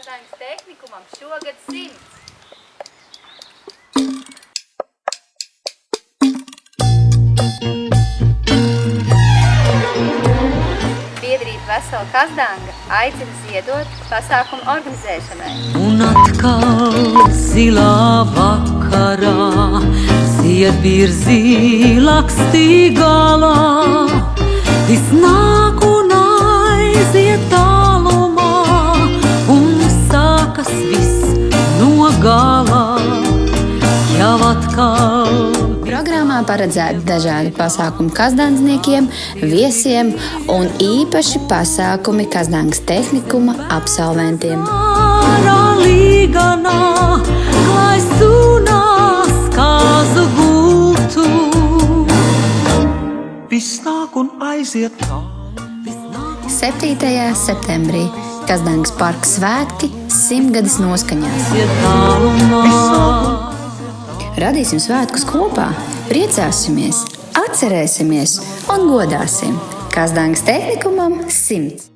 Kazāņas tehnikumam šogad 100. Biedrība Vesela Kazdanga aicina ziedot pasākumu organizēšanai. Un atkal zilā vakarā ziedbirzi lakstī galā. Viss nāk un aiziet tālumā, un sākas viss no galā. Jau atkal Programmā paredzēti dažādi pasākumi kazdānsniekiem, viesiem un īpaši pasākumi Kazdangas tehnikuma absolventiem. Līganā, lai sunās kāzu gultu. Viss nāk un aiziet tālu. 7. septembrī Kazdangas parka svētki 100-gades noskaņās. Radīsim svētkus kopā, priecāsimies, atcerēsimies un godāsim Kazdangas tehnikumam 100.